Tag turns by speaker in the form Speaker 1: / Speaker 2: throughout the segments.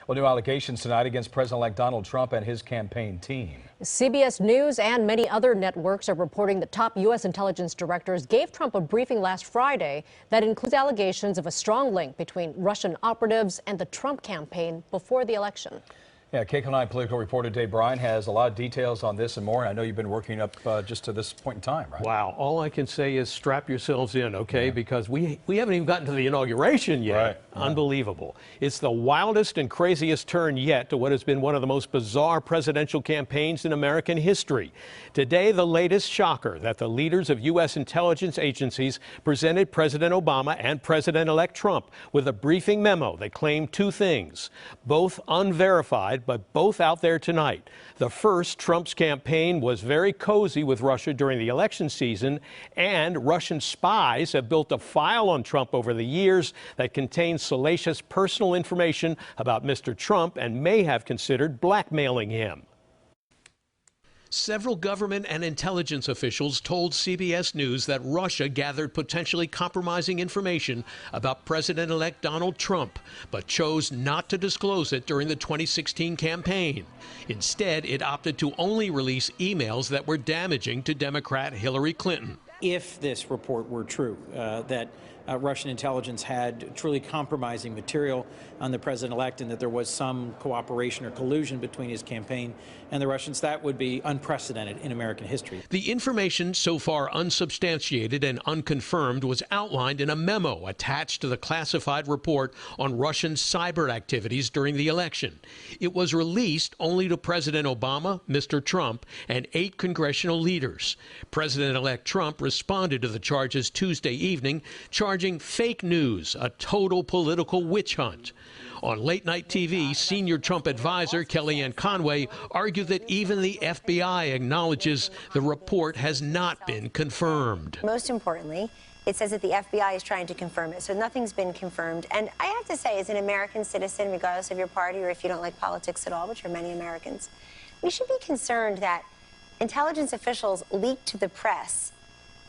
Speaker 1: Well, new allegations tonight against President-elect Donald Trump and his campaign team.
Speaker 2: CBS News and many other networks are reporting that top U.S. intelligence directors gave Trump a briefing last Friday that includes allegations of a strong link between Russian operatives and the Trump campaign before the election.
Speaker 1: Yeah, KCAL9 political reporter Bryan has a lot of details on this and more. I know you've been working up just to this point in time, right?
Speaker 3: Wow. All I can say is strap yourselves in, okay? Yeah. Because we haven't even gotten to the inauguration yet.
Speaker 1: Right.
Speaker 3: Unbelievable. It's the wildest and craziest turn yet to what has been one of the most bizarre presidential campaigns in American history. Today, the latest shocker that the leaders of U.S. intelligence agencies presented President Obama and President-elect Trump with a briefing memo that claimed two things, both unverified, but both out there tonight. The first, Trump's campaign was very cozy with Russia during the election season, and Russian spies have built a file on Trump over the years that contains salacious personal information about Mr. Trump and may have considered blackmailing him. Several government and intelligence officials told CBS News that Russia gathered potentially compromising information about President-elect Donald Trump, but chose not to disclose it during the 2016 campaign. Instead, it opted to only release emails that were damaging to Democrat Hillary Clinton.
Speaker 4: If this report were true, that Russian intelligence had truly compromising material on the president-elect and that there was some cooperation or collusion between his campaign and the Russians, that would be unprecedented in American history.
Speaker 3: The information, so far unsubstantiated and unconfirmed, was outlined in a memo attached to the classified report on Russian cyber activities during the election. It was released only to President Obama, Mr. Trump, and 8 congressional leaders. President-elect Trump responded to the charges Tuesday evening, charging fake news, a total political witch hunt. On late-night TV, senior Trump advisor Kellyanne Conway argued that even the FBI acknowledges the report has not been confirmed.
Speaker 5: Most importantly, it says that the FBI is trying to confirm it, so nothing's been confirmed. And I have to say, as an American citizen, regardless of your party or if you don't like politics at all, which are many Americans, we should be concerned that intelligence officials leak to the press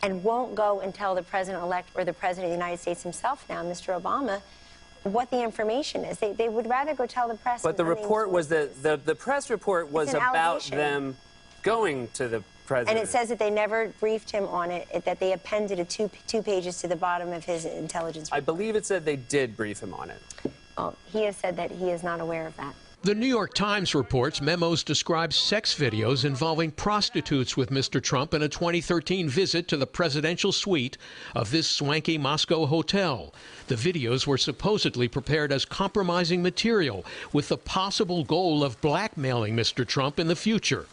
Speaker 5: and won't go and tell the president-elect or the president of the United States himself now, Mr. Obama, what the information is. They would rather go tell the press.
Speaker 6: But the report was the press report was about them going to the president.
Speaker 5: And it says that they never briefed him on it, that they appended two pages to the bottom of his intelligence report.
Speaker 6: I believe it said they did brief him on it.
Speaker 5: Well, he has said that he is not aware of that.
Speaker 3: The New York Times reports memos describe sex videos involving prostitutes with Mr. Trump in a 2013 visit to the presidential suite of this swanky Moscow hotel. The videos were supposedly prepared as compromising material with the possible goal of blackmailing Mr. Trump in the future.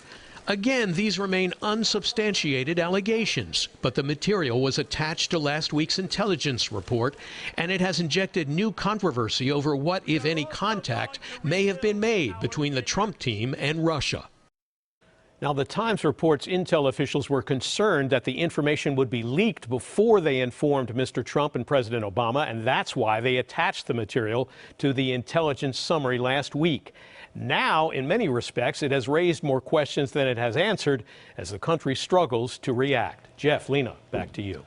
Speaker 3: Again, these remain unsubstantiated allegations, but the material was attached to last week's intelligence report, and it has injected new controversy over what, if any, contact may have been made between the Trump team and Russia. Now, the Times reports Intel officials were concerned that the information would be leaked before they informed Mr. Trump and President Obama, and that's why they attached the material to the intelligence summary last week. Now, in many respects, it has raised more questions than it has answered as the country struggles to react. Jeff, Lena, back to you.